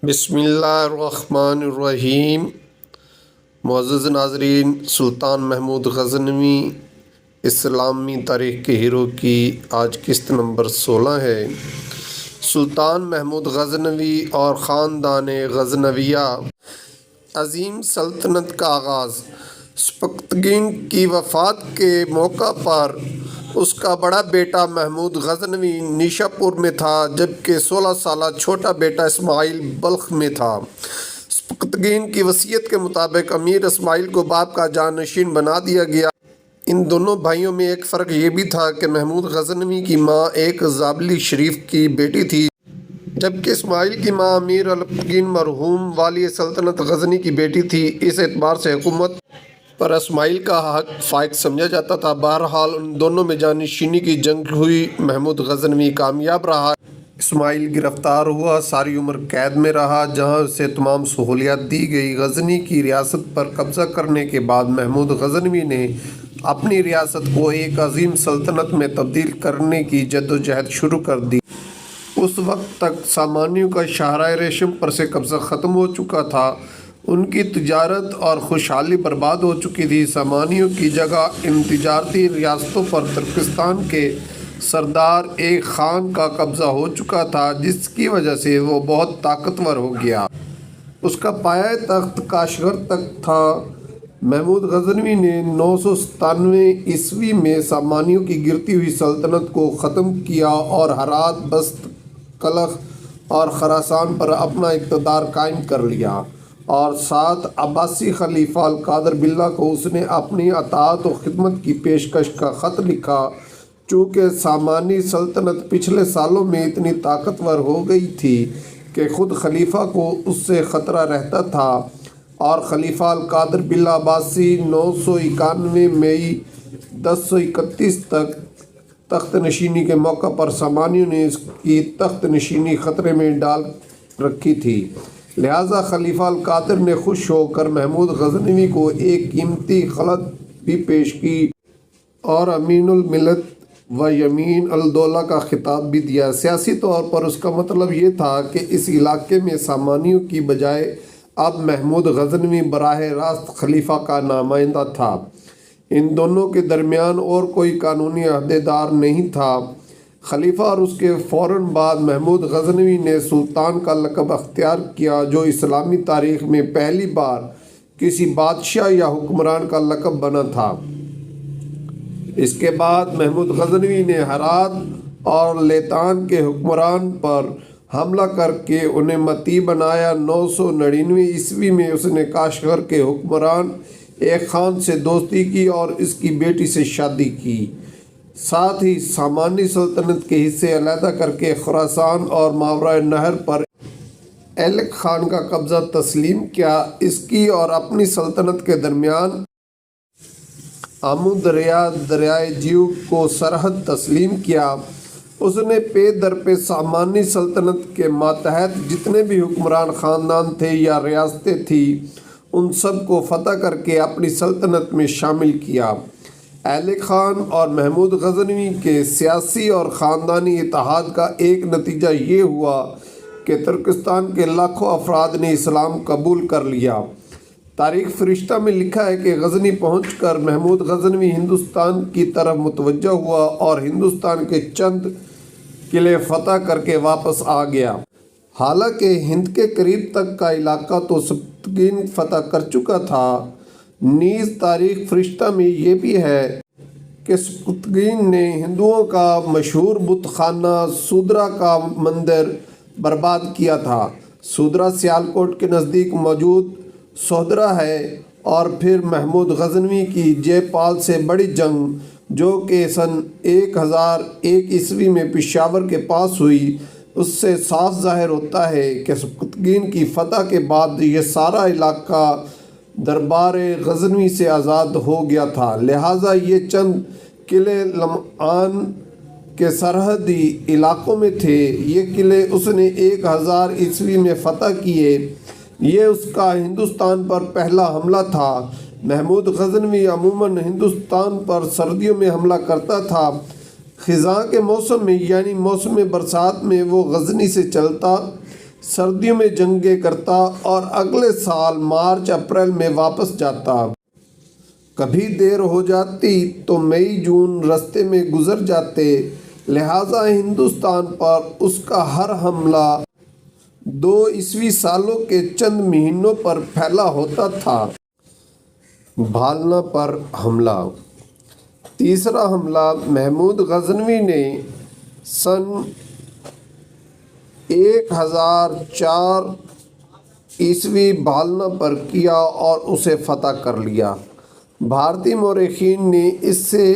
بسم اللہ الرحمن الرحیم۔ معزز ناظرین، سلطان محمود غزنوی اسلامی تاریخ کے ہیرو کی آج قسط نمبر 16 ہے۔ سلطان محمود غزنوی اور خاندان غزنویہ عظیم سلطنت کا آغاز سبکتگین کی وفات کے موقع پر اس کا بڑا بیٹا محمود غزنوی نیشا پور میں تھا، جبکہ 16 سالہ چھوٹا بیٹا اسماعیل بلخ میں تھا۔ سبکتگین کی وصیت کے مطابق امیر اسماعیل کو باپ کا جانشین بنا دیا گیا۔ ان دونوں بھائیوں میں ایک فرق یہ بھی تھا کہ محمود غزنوی کی ماں ایک زابلی شریف کی بیٹی تھی، جبکہ اسماعیل کی ماں امیر البتگین مرحوم والی سلطنت غزنی کی بیٹی تھی۔ اس اعتبار سے حکومت پر اسماعیل کا حق فائق سمجھا جاتا تھا۔ بہرحال ان دونوں میں جانشینی کی جنگ ہوئی۔ محمود غزنوی کامیاب رہا۔ اسماعیل گرفتار ہوا، ساری عمر قید میں رہا، جہاں اسے تمام سہولیات دی گئی۔ غزنی کی ریاست پر قبضہ کرنے کے بعد محمود غزنوی نے اپنی ریاست کو ایک عظیم سلطنت میں تبدیل کرنے کی جدوجہد شروع کر دی۔ اس وقت تک سامانیوں کا شاہراہ ریشم پر سے قبضہ ختم ہو چکا تھا، ان کی تجارت اور خوشحالی برباد ہو چکی تھی۔ سامانیوں کی جگہ ان تجارتی ریاستوں پر ترکستان کے سردار ایک خان کا قبضہ ہو چکا تھا، جس کی وجہ سے وہ بہت طاقتور ہو گیا۔ اس کا پایہ تخت کاشغر تک تھا۔ محمود غزنوی نے 997 میں سامانیوں کی گرتی ہوئی سلطنت کو ختم کیا اور ہرات، بست، کلخ اور خراسان پر اپنا اقتدار قائم کر لیا، اور ساتھ عباسی خلیفہ القادر باللہ کو اس نے اپنی اطاعت و خدمت کی پیشکش کا خط لکھا۔ چونکہ سامانی سلطنت پچھلے سالوں میں اتنی طاقتور ہو گئی تھی کہ خود خلیفہ کو اس سے خطرہ رہتا تھا، اور خلیفہ القادر باللہ عباسی 991 مئی 1031 تک تخت نشینی کے موقع پر سامانیوں نے اس کی تخت نشینی خطرے میں ڈال رکھی تھی، لہٰذا خلیفہ القادر نے خوش ہو کر محمود غزنوی کو ایک قیمتی خلعت بھی پیش کی اور امین الملت و یمین الدولہ کا خطاب بھی دیا۔ سیاسی طور پر اس کا مطلب یہ تھا کہ اس علاقے میں سامانیوں کی بجائے اب محمود غزنوی براہ راست خلیفہ کا نمائندہ تھا۔ ان دونوں کے درمیان اور کوئی قانونی عہدیدار نہیں تھا۔ خلیفہ اور اس کے فوراً بعد محمود غزنوی نے سلطان کا لقب اختیار کیا، جو اسلامی تاریخ میں پہلی بار کسی بادشاہ یا حکمران کا لقب بنا تھا۔ اس کے بعد محمود غزنوی نے ہرات اور لیتان کے حکمران پر حملہ کر کے انہیں مطیع بنایا۔ 999 میں اس نے کاشغر کے حکمران ایک خان سے دوستی کی اور اس کی بیٹی سے شادی کی۔ ساتھ ہی سامانی سلطنت کے حصے علیحدہ کر کے خراسان اور ماوراء نہر پر ایلک خان کا قبضہ تسلیم کیا۔ اس کی اور اپنی سلطنت کے درمیان آمو دریا، دریائے جیو کو سرحد تسلیم کیا۔ اس نے پے در پے سامانی سلطنت کے ماتحت جتنے بھی حکمران خاندان تھے یا ریاستیں تھیں، ان سب کو فتح کر کے اپنی سلطنت میں شامل کیا۔ ایلک خان اور محمود غزنوی کے سیاسی اور خاندانی اتحاد کا ایک نتیجہ یہ ہوا کہ ترکستان کے لاکھوں افراد نے اسلام قبول کر لیا۔ تاریخ فرشتہ میں لکھا ہے کہ غزنی پہنچ کر محمود غزنوی ہندوستان کی طرف متوجہ ہوا اور ہندوستان کے چند قلعے فتح کر کے واپس آ گیا۔ حالانکہ ہند کے قریب تک کا علاقہ تو سبکتگین فتح کر چکا تھا، نیز تاریخ فرشتہ میں یہ بھی ہے کہ سبکتگین نے ہندوؤں کا مشہور بت خانہ سودرا کا مندر برباد کیا تھا۔ سودرا سیالکوٹ کے نزدیک موجود سودرا ہے، اور پھر محمود غزنوی کی جے پال سے بڑی جنگ، جو کہ سن 1001 میں پشاور کے پاس ہوئی، اس سے صاف ظاہر ہوتا ہے کہ سبکتگین کی فتح کے بعد یہ سارا علاقہ دربار غزنوی سے آزاد ہو گیا تھا، لہٰذا یہ چند قلعے لمعان کے سرحدی علاقوں میں تھے۔ یہ قلعے اس نے 1000 میں فتح کیے۔ یہ اس کا ہندوستان پر پہلا حملہ تھا۔ محمود غزنوی عموماً ہندوستان پر سردیوں میں حملہ کرتا تھا۔ خزاں کے موسم میں یعنی موسم برسات میں وہ غزنی سے چلتا، سردیوں میں جنگیں کرتا اور اگلے سال مارچ اپریل میں واپس جاتا۔ کبھی دیر ہو جاتی تو مئی جون رستے میں گزر جاتے، لہٰذا ہندوستان پر اس کا ہر حملہ 2 عیسوی سالوں کے چند مہینوں پر پھیلا ہوتا تھا۔ بھالنا پر حملہ۔ تیسرا حملہ محمود غزنوی نے سن 1004 عیسوی بھالنا پر کیا اور اسے فتح کر لیا۔ بھارتی مورخین نے اس سے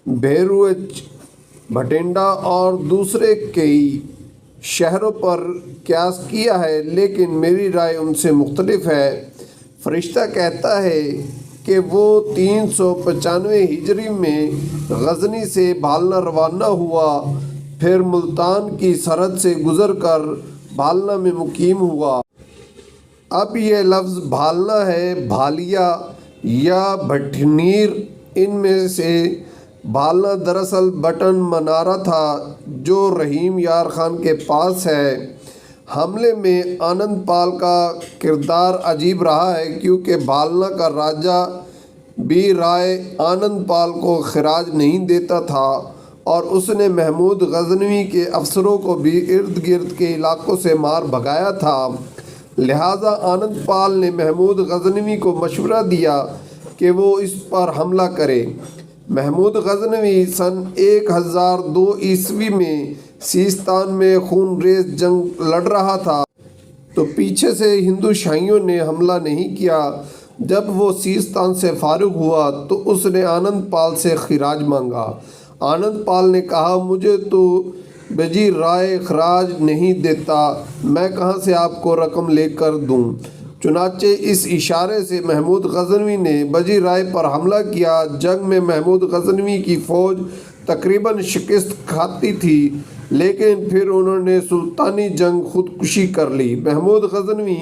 بھیروچ، بھٹنڈا اور دوسرے کئی شہروں پر قیاس کیا ہے، لیکن میری رائے ان سے مختلف ہے۔ فرشتہ کہتا ہے کہ وہ 395 ہجری میں غزنی سے بھالنا روانہ ہوا، پھر ملتان کی سرحد سے گزر کر بھالنا میں مقیم ہوا۔ اب یہ لفظ بھالنا ہے، بھالیا یا بھٹنیر، ان میں سے بھالنا دراصل بٹن منارہ تھا جو رحیم یار خان کے پاس ہے۔ حملے میں آنند پال کا کردار عجیب رہا ہے، کیونکہ بھالنا کا راجا بھی رائے آنند پال کو خراج نہیں دیتا تھا اور اس نے محمود غزنوی کے افسروں کو بھی ارد گرد کے علاقوں سے مار بھگایا تھا۔ لہٰذا آنند پال نے محمود غزنوی کو مشورہ دیا کہ وہ اس پر حملہ کرے۔ محمود غزنوی سن 1002 عیسوی میں سیستان میں خون ریز جنگ لڑ رہا تھا، تو پیچھے سے ہندو شاہیوں نے حملہ نہیں کیا۔ جب وہ سیستان سے فارغ ہوا تو اس نے آنند پال سے خراج مانگا۔ آنند پال نے کہا، مجھے تو بجی رائے خراج نہیں دیتا، میں کہاں سے آپ کو رقم لے کر دوں؟ چنانچہ اس اشارے سے محمود غزنوی نے بجی رائے پر حملہ کیا۔ جنگ میں محمود غزنوی کی فوج تقریباً شکست کھاتی تھی، لیکن پھر انہوں نے سلطانی جنگ خودکشی کر لی۔ محمود غزنوی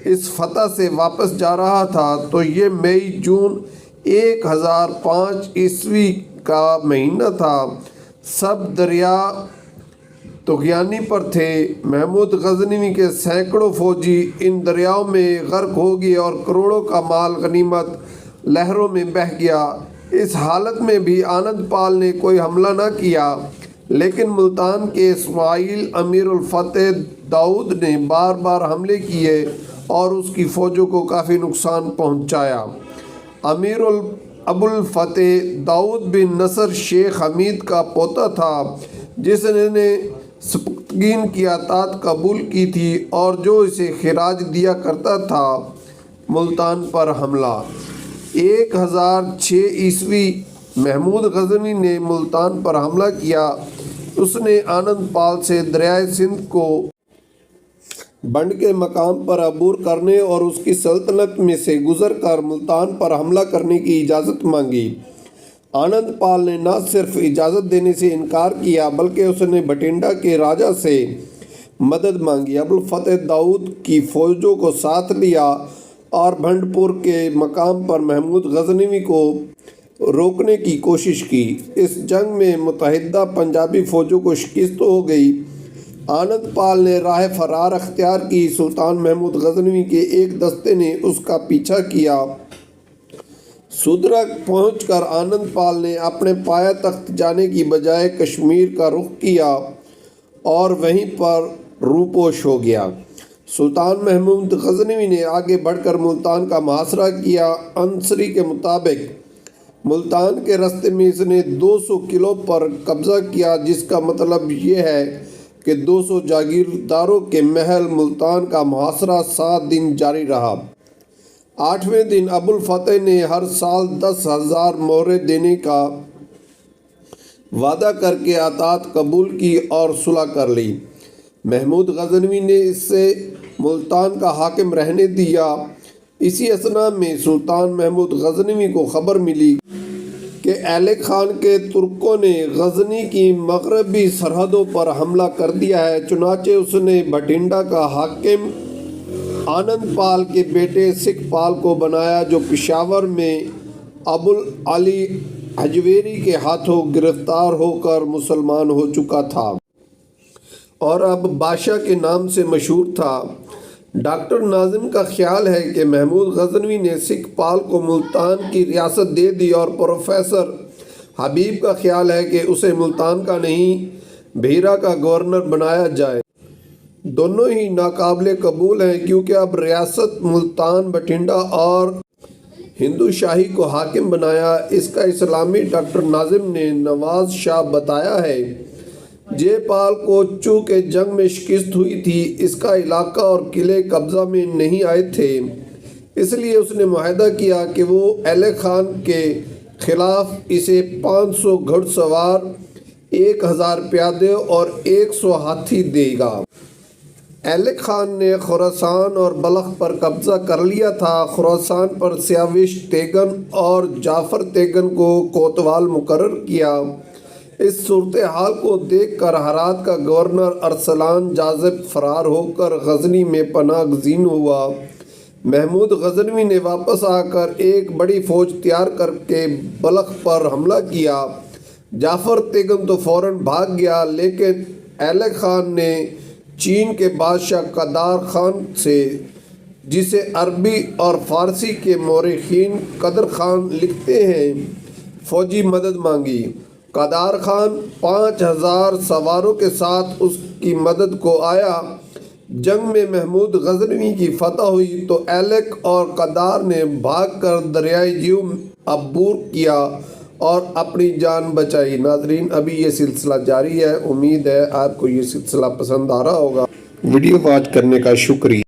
اس فتح سے واپس جا رہا تھا، تو یہ مئی جون 1005 عیسوی کا مہینہ تھا۔ سب دریا طغیانی پر تھے۔ محمود غزنوی کے سینکڑوں فوجی ان دریاؤں میں غرق ہو گئے اور کروڑوں کا مال غنیمت لہروں میں بہہ گیا۔ اس حالت میں بھی آنند پال نے کوئی حملہ نہ کیا، لیکن ملتان کے اسماعیل امیر الفتح داؤد نے بار بار حملے کیے اور اس کی فوجوں کو کافی نقصان پہنچایا۔ امیر ابو الفتح داؤد بن نصر شیخ حمید کا پوتا تھا، جس نے سبکتگین کی اطاعت قبول کی تھی اور جو اسے خراج دیا کرتا تھا۔ ملتان پر حملہ۔ 1006 عیسوی محمود غزنوی نے ملتان پر حملہ کیا۔ اس نے آنند پال سے دریائے سندھ کو بنڈ کے مقام پر عبور کرنے اور اس کی سلطنت میں سے گزر کر ملتان پر حملہ کرنے کی اجازت مانگی۔ آنند پال نے نہ صرف اجازت دینے سے انکار کیا، بلکہ اس نے بھٹنڈا کے راجا سے مدد مانگی۔ ابو الفتح داؤد کی فوجوں کو ساتھ لیا اور بھنڈ پور کے مقام پر محمود غزنوی کو روکنے کی کوشش کی۔ اس جنگ میں متحدہ پنجابی فوجوں کو شکست ہو گئی۔ آنند پال نے راہ فرار اختیار کی۔ سلطان محمود غزنوی کے ایک دستے نے اس کا پیچھا کیا۔ سدرا پہنچ کر آنند پال نے اپنے پایہ تخت جانے کی بجائے کشمیر کا رخ کیا اور وہیں پر روپوش ہو گیا۔ سلطان محمود غزنوی نے آگے بڑھ کر ملتان کا محاصرہ کیا۔ انصری کے مطابق ملتان کے راستے میں اس نے 200 قلعوں پر قبضہ کیا، جس کا مطلب یہ ہے کہ 200 جاگیرداروں کے محل۔ ملتان کا محاصرہ 7 دن جاری رہا۔ 8ویں دن ابو الفتح نے ہر سال 10,000 مہریں دینے کا وعدہ کر کے اطاعت قبول کی اور صلح کر لی۔ محمود غزنوی نے اس سے ملتان کا حاکم رہنے دیا۔ اسی اثنا میں سلطان محمود غزنوی کو خبر ملی کہ ایلک خان کے ترکوں نے غزنی کی مغربی سرحدوں پر حملہ کر دیا ہے۔ چنانچہ اس نے بھٹنڈا کا حاکم آنند پال کے بیٹے سکھ پال کو بنایا، جو پشاور میں ابو علی حجویری کے ہاتھوں گرفتار ہو کر مسلمان ہو چکا تھا۔ اور اب بادشاہ کے نام سے مشہور تھا۔ ڈاکٹر ناظم کا خیال ہے کہ محمود غزنوی نے سکھ پال کو ملتان کی ریاست دے دی اور پروفیسر حبیب کا خیال ہے کہ اسے ملتان کا نہیں بحیرہ کا گورنر بنایا جائے۔ دونوں ہی ناقابل قبول ہیں کیونکہ اب ریاست ملتان بٹھنڈا اور ہندو شاہی کو حاکم بنایا۔ اس کا اسلامی ڈاکٹر ناظم نے نواز شاہ بتایا ہے۔ جے پال کو چونکہ جنگ میں شکست ہوئی تھی، اس کا علاقہ اور قلعے قبضہ میں نہیں آئے تھے، اس لیے اس نے معاہدہ کیا کہ وہ ایلے خان کے خلاف اسے 500 گھڑ سوار، 1000 پیادے اور 100 ہاتھی دے گا۔ ایلے خان نے خراسان اور بلخ پر قبضہ کر لیا تھا۔ خراسان پر سیاوش تیگن اور جعفر تیگن کو کوتوال مقرر کیا۔ اس صورتحال کو دیکھ کر ہرات کا گورنر ارسلان جاذب فرار ہو کر غزنی میں پناہ گزین ہوا۔ محمود غزنوی نے واپس آ کر ایک بڑی فوج تیار کر کے بلخ پر حملہ کیا۔ جعفر تیگن تو فوراً بھاگ گیا، لیکن ایلے خان نے چین کے بادشاہ قدار خان سے، جسے عربی اور فارسی کے مورخین قدر خان لکھتے ہیں، فوجی مدد مانگی۔ قدار خان 5000 سواروں کے ساتھ اس کی مدد کو آیا۔ جنگ میں محمود غزنوی کی فتح ہوئی تو ایلک اور قدار نے بھاگ کر دریائے جیو عبور کیا اور اپنی جان بچائی۔ ناظرین، ابھی یہ سلسلہ جاری ہے۔ امید ہے آپ کو یہ سلسلہ پسند آ رہا ہوگا۔ ویڈیو واچ کرنے کا شکریہ۔